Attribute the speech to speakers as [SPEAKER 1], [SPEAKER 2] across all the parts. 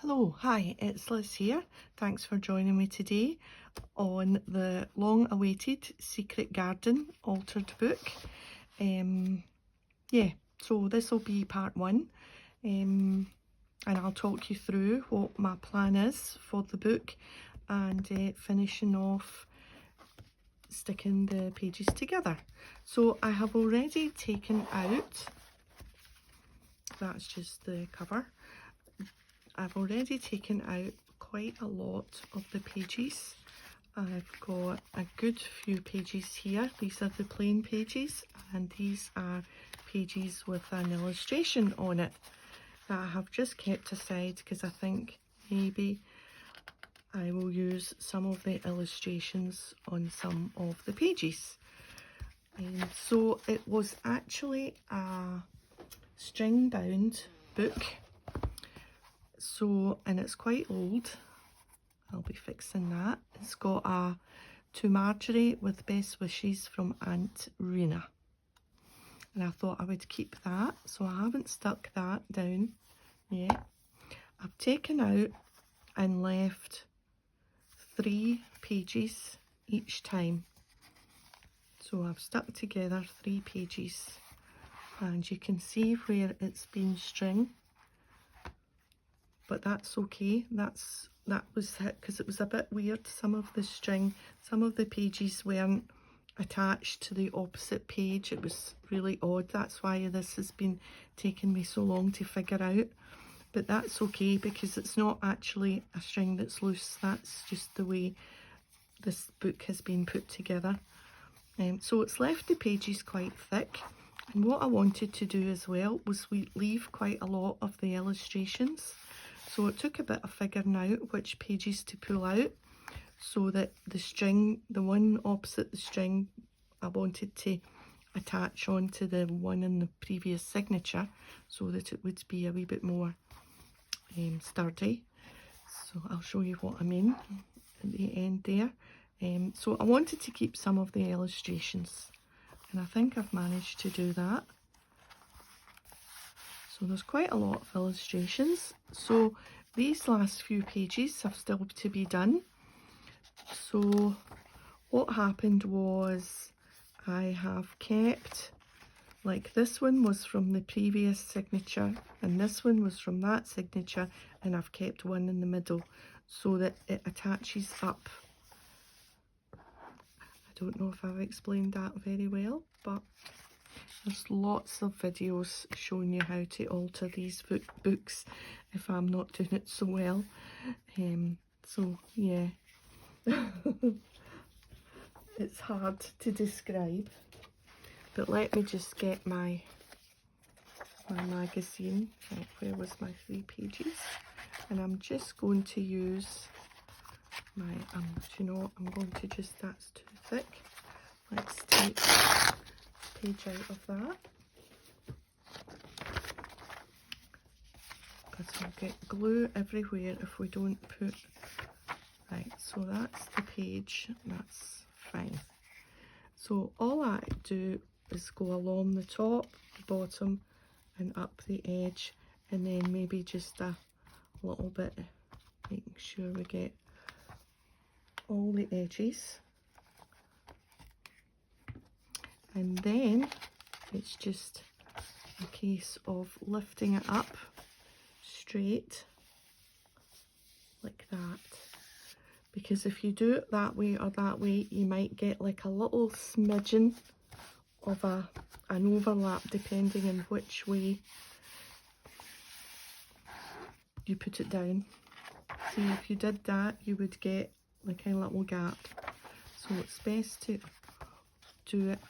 [SPEAKER 1] Hello, hi, it's Liz here. Thanks for joining me today on the long-awaited Secret Garden altered book. So this will be part one, and I'll talk you through what my plan is for the book and finishing off sticking the pages together. So I have already taken out, that's just the cover. I've already taken out quite a lot of the pages. I've got a good few pages here. These are the plain pages, and these are pages with an illustration on it that I have just kept aside because I think maybe I will use some of the illustrations on some of the pages. So it was actually a string bound book. So, and it's quite old. I'll be fixing that. It's got a To Marjorie with best wishes from Aunt Rena. And I thought I would keep that, so I haven't stuck that down yet. I've taken out and left 3 pages each time. So I've stuck together 3 pages. And you can see where it's been string. But that's okay. That was it because it was a bit weird. Some of the string, some of the pages weren't attached to the opposite page. It was really odd. That's why this has been taking me so long to figure out. But that's okay because it's not actually a string that's loose. That's just the way this book has been put together. So it's left the pages quite thick. And what I wanted to do as well was we leave quite a lot of the illustrations. So it took a bit of figuring out which pages to pull out so that the string, the one opposite the string, I wanted to attach onto the one in the previous signature so that it would be a wee bit more sturdy. So I'll show you what I mean at the end there. So I wanted to keep some of the illustrations, and I think I've managed to do that. So there's quite a lot of illustrations. So these last few pages have still to be done. So what happened was I have kept, like this one was from the previous signature and this one was from that signature, and I've kept one in the middle so that it attaches up. I don't know if I've explained that very well, but there's lots of videos showing you how to alter these books if I'm not doing it so well. So yeah, it's hard to describe. But let me just get my magazine. Right, where was my 3 pages? And I'm just going to use my, do you know what, I'm going to just, that's too thick. Let's take page out of that, because we'll get glue everywhere if we don't put, right, so that's the page, that's fine. So all I do is go along the top, the bottom and up the edge, and then maybe just a little bit, making sure we get all the edges. And then it's just a case of lifting it up straight like that, because if you do it that way or that way, you might get like a little smidgen of an overlap depending on which way you put it down. See, if you did that, you would get like a little gap. So it's best to do it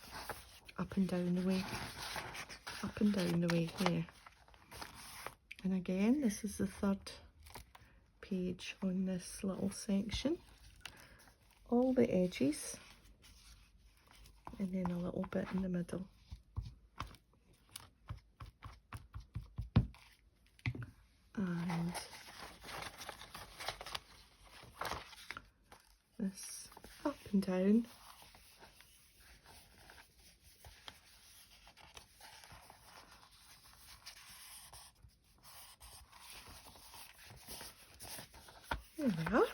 [SPEAKER 1] up and down the way, up and down the way there. And again, this is the 3rd page on this little section. All the edges, and then a little bit in the middle. And this up and down. There we are.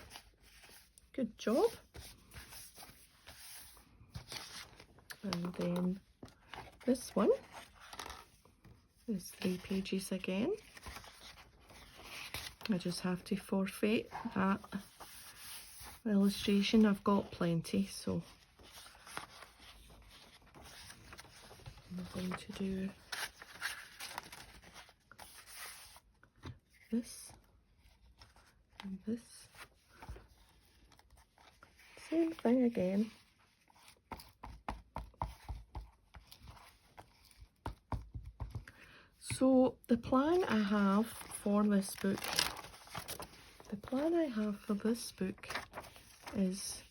[SPEAKER 1] Good job. And then this one is 3 pages again. I just have to forfeit that illustration. I've got plenty, so I'm going to do this and this. Same thing again. So the plan I have for this book, is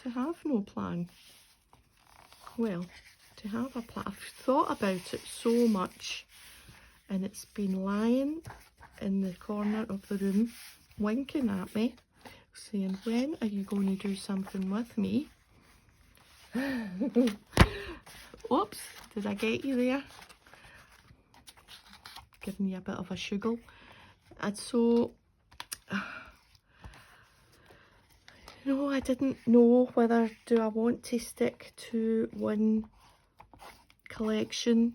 [SPEAKER 1] to have no plan. Well, to have a plan. I've thought about it so much, and it's been lying in the corner of the room, winking at me, saying, when are you going to do something with me? Oops, did I get you there? Giving you a bit of a shuggle. And so, no, I didn't know whether do I want to stick to one collection.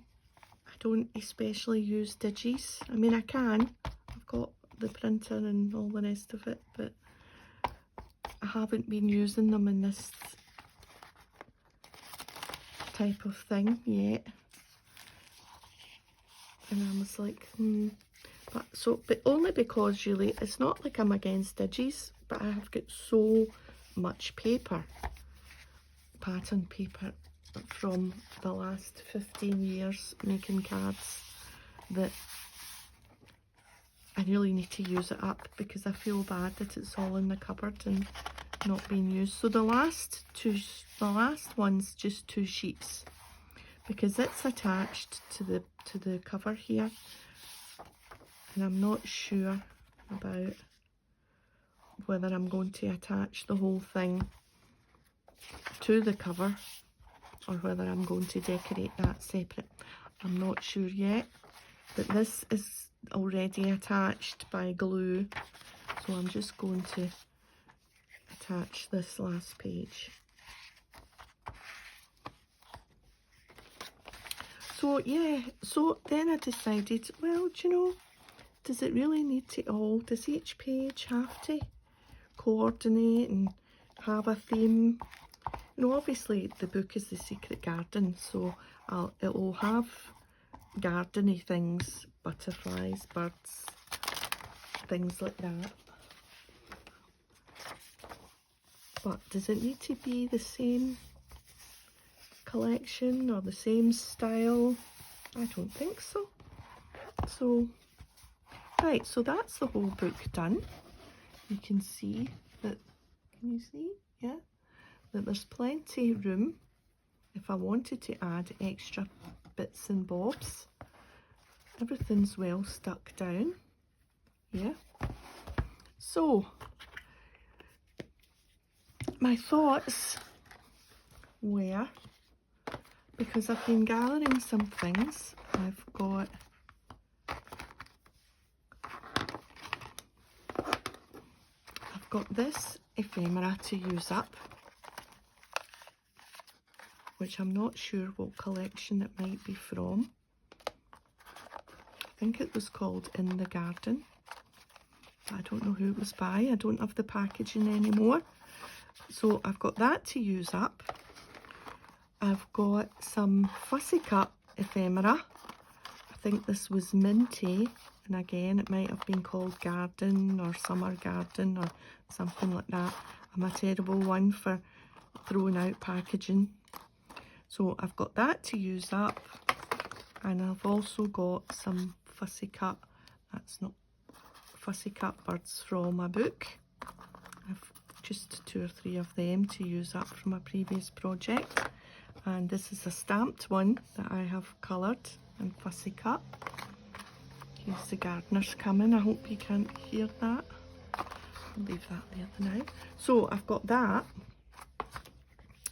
[SPEAKER 1] I don't especially use digis. I mean, I can. I've got the printer and all the rest of it, but I haven't been using them in this type of thing yet. And I was like, but only because really, it's not like I'm against digis, but I have got so much paper, pattern paper, from the last 15 years making cards, that I really need to use it up, because I feel bad that it's all in the cupboard and not being used. So the last one's just 2 sheets, because it's attached to the cover here, and I'm not sure about whether I'm going to attach the whole thing to the cover or whether I'm going to decorate that separate. I'm not sure yet, but this is already attached by glue, so I'm just going to attach this last page. So yeah, so then I decided, well, do you know, does it really need to all, does each page have to coordinate and have a theme? You know, obviously the book is The Secret Garden, so it will have gardeny things, butterflies, birds, things like that. But does it need to be the same collection or the same style? I don't think so. So, right, so that's the whole book done. You can see that, can you see? Yeah, that there's plenty of room if I wanted to add extra bits and bobs. Everything's well stuck down. Yeah. So, my thoughts were, because I've been gathering some things, I've got this ephemera to use up, which I'm not sure what collection it might be from. I think it was called In the Garden. I don't know who it was by. I don't have the packaging anymore. So I've got that to use up. I've got some fussy cut ephemera. I think this was minty, and again it might have been called Garden or Summer Garden or something like that. I'm a terrible one for throwing out packaging. So I've got that to use up, and I've also got some fussy cut, that's not fussy cut birds from a book. I've just 2 or 3 of them to use up from a previous project. And this is a stamped one that I have coloured and fussy cut. Here's the gardeners coming. I hope you can't hear that. I'll leave that there for now. So I've got that.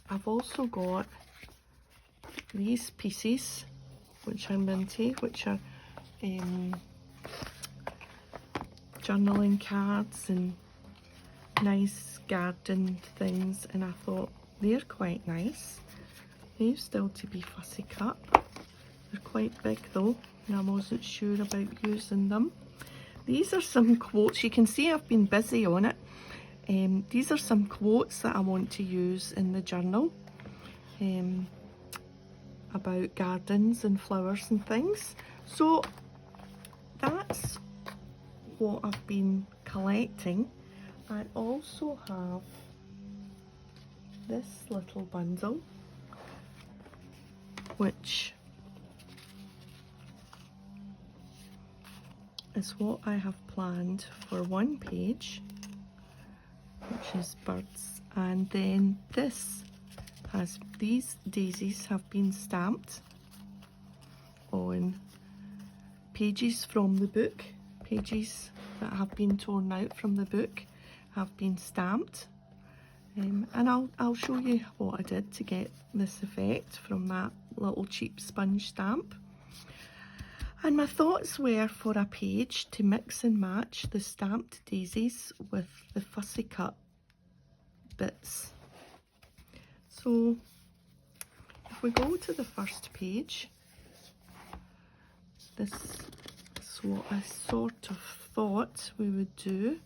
[SPEAKER 1] I've also got these pieces, which are minty, which are journaling cards and nice garden things, and I thought they're quite nice. They've still to be fussy cut. They're quite big though, and I wasn't sure about using them. These are some quotes. You can see I've been busy on it. These are some quotes that I want to use in the journal about gardens and flowers and things. So that's what I've been collecting. I also have this little bundle, which is what I have planned for one page, which is birds, and then this has, these daisies have been stamped on pages from the book. Pages that have been torn out from the book have been stamped, and I'll show you what I did to get this effect from that little cheap sponge stamp. And my thoughts were for a page to mix and match the stamped daisies with the fussy cut bits. So if we go to the first page, this is what I sort of thought we would do.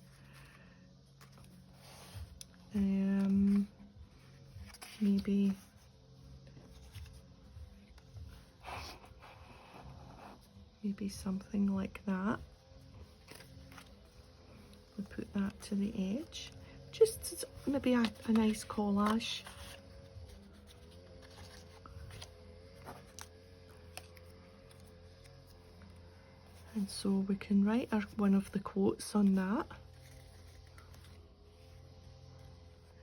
[SPEAKER 1] Maybe something like that. We put that to the edge. Just maybe a nice collage. And so we can write one of the quotes on that.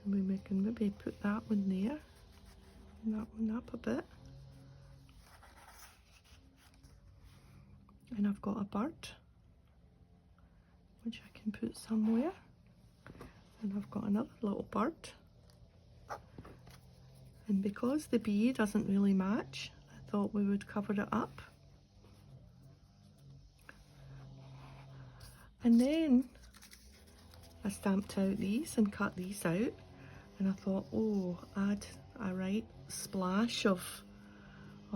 [SPEAKER 1] And we can maybe put that one there, and that one up a bit. And I've got a bird, which I can put somewhere. And I've got another little bird. And because the bee doesn't really match, I thought we would cover it up. And then I stamped out these and cut these out. And I thought, oh, add a right splash of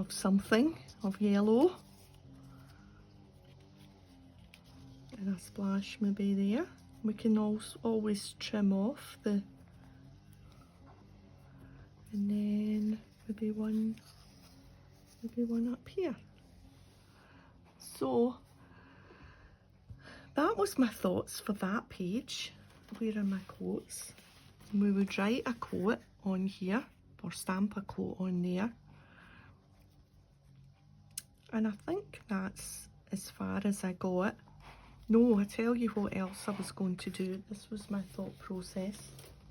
[SPEAKER 1] something, of yellow. And a splash maybe there. We can also always trim off the, and then maybe one up here. So that was my thoughts for that page. Where are my quotes? We would write a quote on here, or stamp a quote on there. And I think that's as far as I got. No, I tell you what else I was going to do. This was my thought process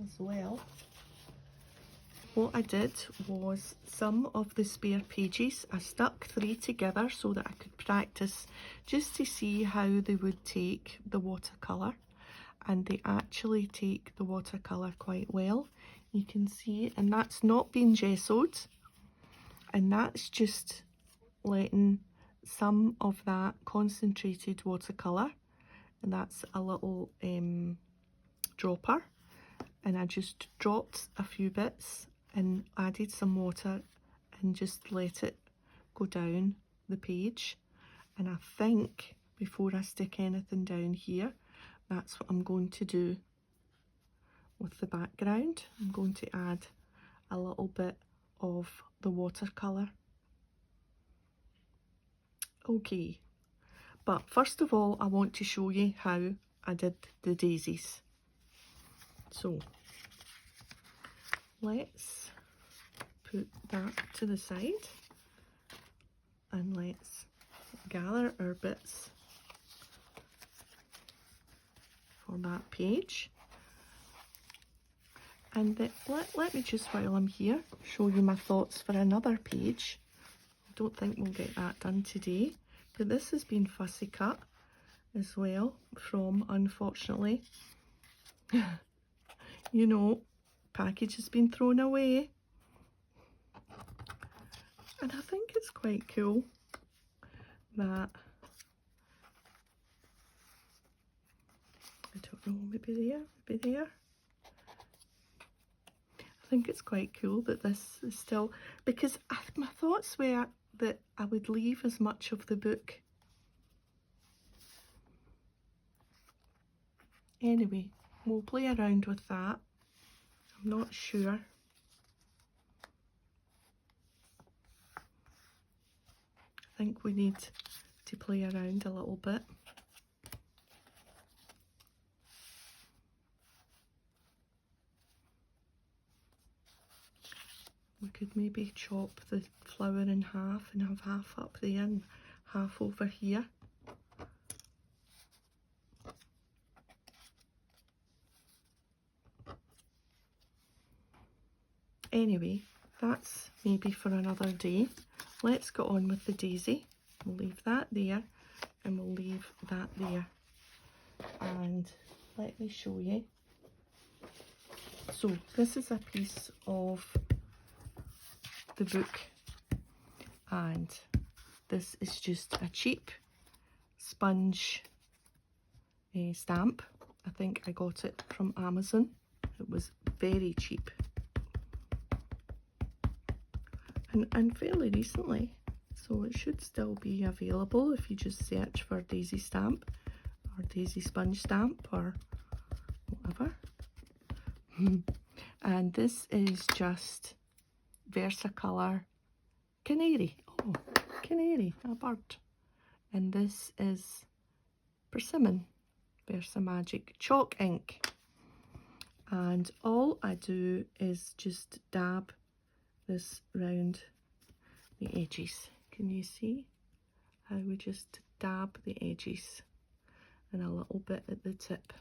[SPEAKER 1] as well. What I did was some of the spare pages, I stuck 3 together so that I could practice just to see how they would take the watercolour. And they actually take the watercolour quite well. You can see, and that's not been gessoed. And that's just letting some of that concentrated watercolour, and that's a little dropper, and I just dropped a few bits and added some water and just let it go down the page. And I think before I stick anything down here, that's what I'm going to do with the background. I'm going to add a little bit of the watercolour. Okay, but first of all I want to show you how I did the daisies. So let's put that to the side and let's gather our bits for that page. And let me just, while I'm here, show you my thoughts for another page. I don't think we'll get that done today, but this has been fussy cut as well from, unfortunately, you know, package has been thrown away. And I think it's quite cool that I don't know, maybe there, maybe there. I think it's quite cool that this is still, because my thoughts were that I would leave as much of the book. Anyway, we'll play around with that. I'm not sure. I think we need to play around a little bit. We could maybe chop the flower in half and have half up there and half over here. Anyway, that's maybe for another day. Let's go on with the daisy. We'll leave that there and we'll leave that there. And let me show you. So this is a piece of the book, and this is just a cheap sponge stamp. I think I got it from Amazon. It was very cheap and fairly recently, so it should still be available if you just search for daisy stamp or daisy sponge stamp or whatever. And this is just Versacolour Canary. Oh, canary, a bird. And this is Persimmon Versamagic chalk ink. And all I do is just dab this round the edges. Can you see how we just dab the edges and a little bit at the tip?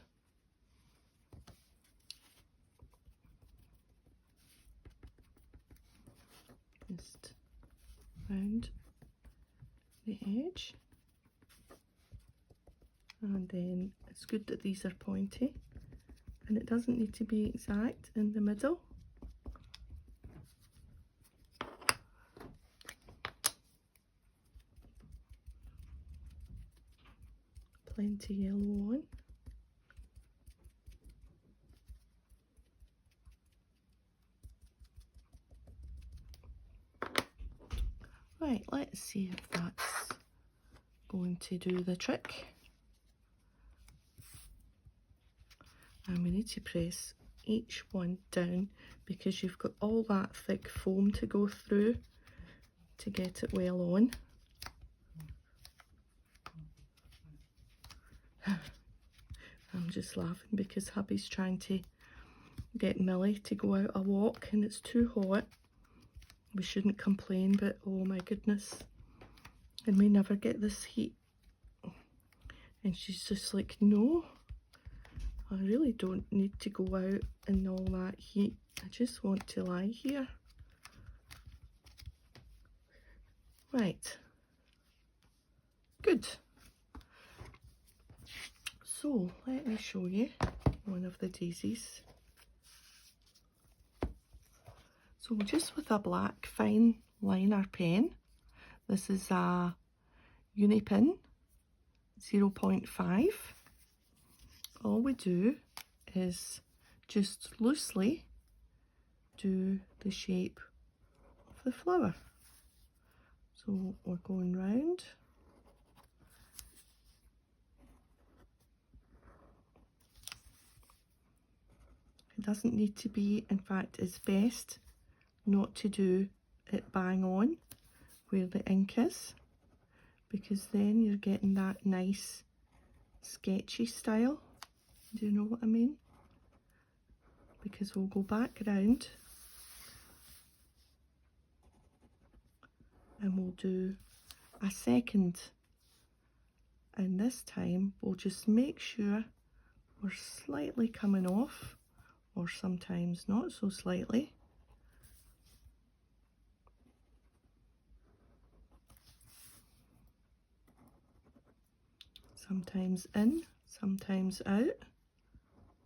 [SPEAKER 1] Just round the edge, and then it's good that these are pointy, and it doesn't need to be exact in the middle. Plenty yellow on. Right, let's see if that's going to do the trick. And we need to press each one down because you've got all that thick foam to go through to get it well on. I'm just laughing because hubby's trying to get Millie to go out a walk and it's too hot. We shouldn't complain, but oh my goodness, and we never get this heat. And she's just like, no, I really don't need to go out in all that heat. I just want to lie here. Right, good. So let me show you one of the daisies. So just with a black fine liner pen, this is a Unipin 0.5. All we do is just loosely do the shape of the flower. So we're going round. It doesn't need to be, in fact, it's best not to do it bang on where the ink is, because then you're getting that nice sketchy style. Do you know what I mean? Because we'll go back round and we'll do a second, and this time we'll just make sure we're slightly coming off, or sometimes not so slightly. Sometimes in, sometimes out,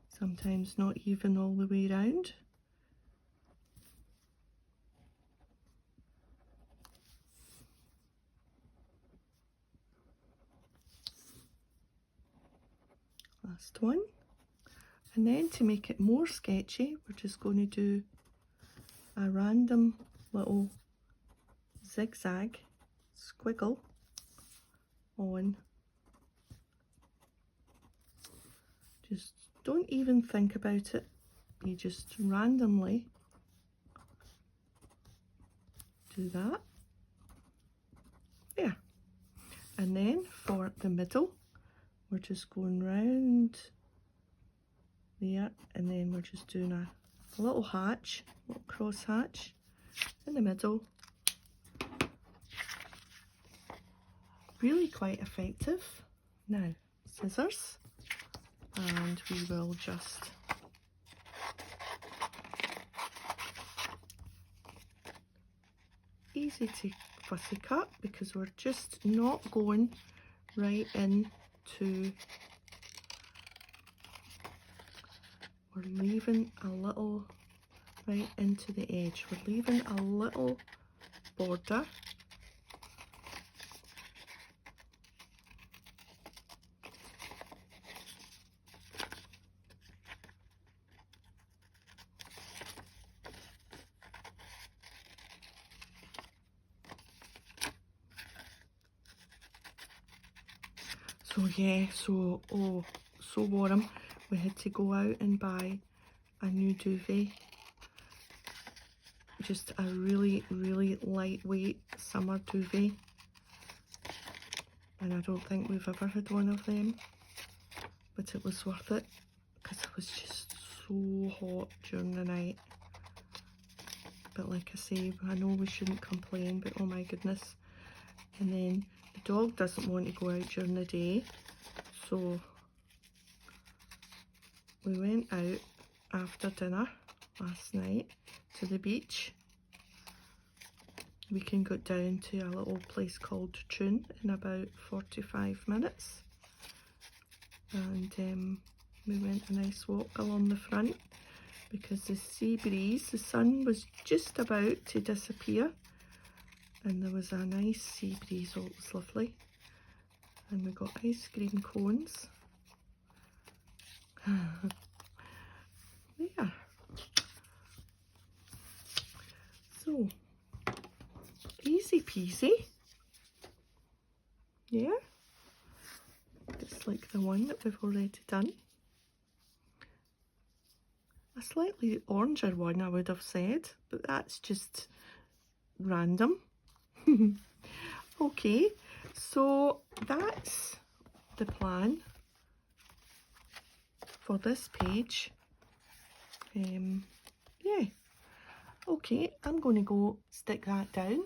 [SPEAKER 1] sometimes not even all the way round. Last one. And then to make it more sketchy, we're just going to do a random little zigzag squiggle on. Just don't even think about it. You just randomly do that. There. And then for the middle, we're just going round there, and then we're just doing a little hatch, little cross hatch in the middle. Really quite effective. Now, scissors, and we will just easy to fussy cut, because we're just not going right into, we're leaving a little right into the edge. We're leaving a little border. So yeah, so warm. We had to go out and buy a new duvet. Just a really, really lightweight summer duvet. And I don't think we've ever had one of them. But it was worth it, because it was just so hot during the night. But like I say, I know we shouldn't complain, but oh my goodness. And then the dog doesn't want to go out during the day, so we went out after dinner last night to the beach. We can go down to a little place called Troon in about 45 minutes. And we went a nice walk along the front, because the sea breeze, the sun was just about to disappear, and there was a nice sea breeze. Oh, it was lovely. And we got ice cream cones. There. So, easy peasy. Yeah. Just like the one that we've already done. A slightly oranger one, I would have said, but that's just random. Okay, so that's the plan for this page. Yeah. Okay, I'm going to go stick that down,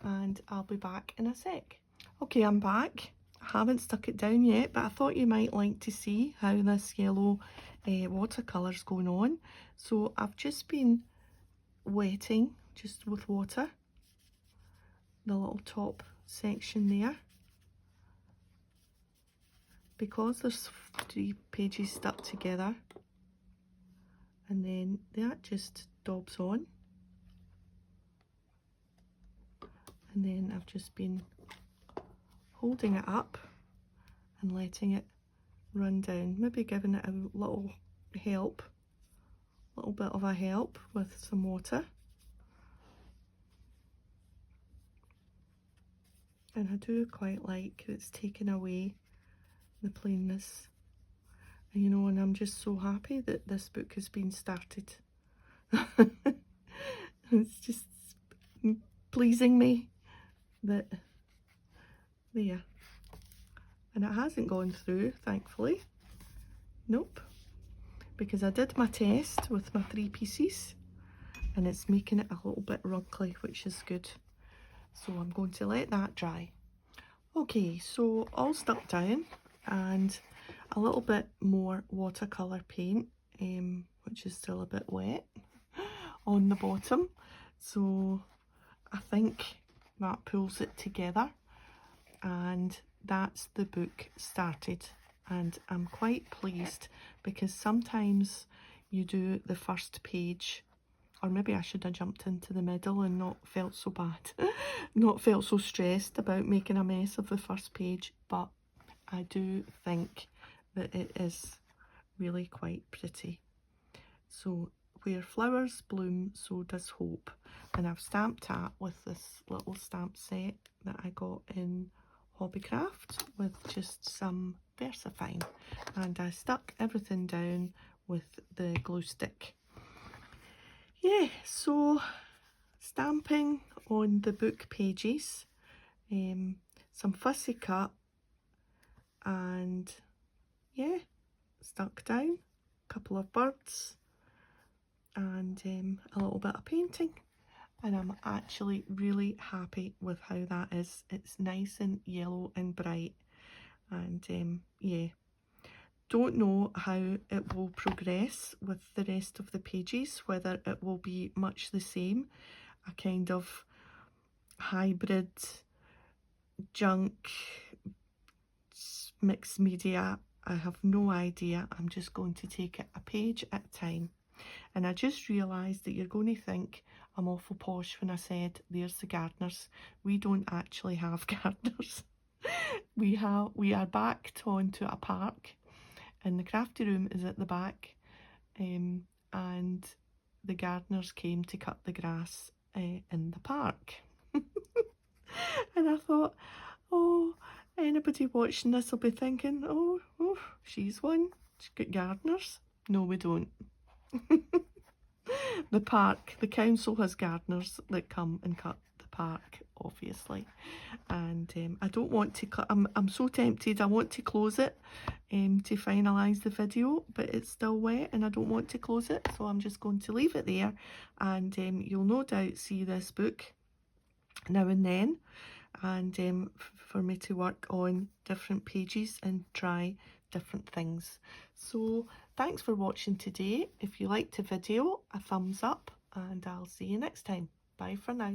[SPEAKER 1] and I'll be back in a sec. Okay, I'm back. I haven't stuck it down yet, but I thought you might like to see how this yellow watercolour's going on. So I've just been wetting, just with water, the little top section there, because there's 3 pages stuck together, and then that just daubs on, and then I've just been holding it up and letting it run down, maybe giving it a little help, little bit of a help with some water. And I do quite like it's taken away the plainness. And you know, and I'm just so happy that this book has been started. It's just pleasing me that there. And it hasn't gone through, thankfully. Nope. Because I did my test with my 3 pieces, and it's making it a little bit wrinkly, which is good. So I'm going to let that dry. Okay, so all stuck down, and a little bit more watercolour paint, which is still a bit wet on the bottom. So I think that pulls it together, and that's the book started. And I'm quite pleased, because sometimes you do the first page, or maybe I should have jumped into the middle and not felt so bad, not felt so stressed about making a mess of the first page. But I do think that it is really quite pretty. So where flowers bloom, so does hope. And I've stamped that with this little stamp set that I got in Hobbycraft with just some VersaFine. And I stuck everything down with the glue stick. Yeah, so stamping on the book pages, some fussy cut, and yeah, stuck down, a couple of birds, and a little bit of painting. And I'm actually really happy with how that is. It's nice and yellow and bright, and yeah, don't know how it will progress with the rest of the pages, whether it will be much the same, a kind of hybrid junk mixed media. I have no idea. I'm just going to take it a page at a time. And I just realised that you're going to think I'm awful posh when I said there's the gardeners. We don't actually have gardeners. We are backed onto a park, and the crafty room is at the back, and the gardeners came to cut the grass in the park. And I thought, oh, anybody watching this will be thinking, oh, she's one, she's got gardeners. No, we don't. The park, the council has gardeners that come and cut the park, obviously. And I don't want to, I'm so tempted, I want to close it to finalise the video, but it's still wet and I don't want to close it, so I'm just going to leave it there. And you'll no doubt see this book now and then, and for me to work on different pages and try different things. So thanks for watching today. If you liked the video, a thumbs up, and I'll see you next time. Bye for now.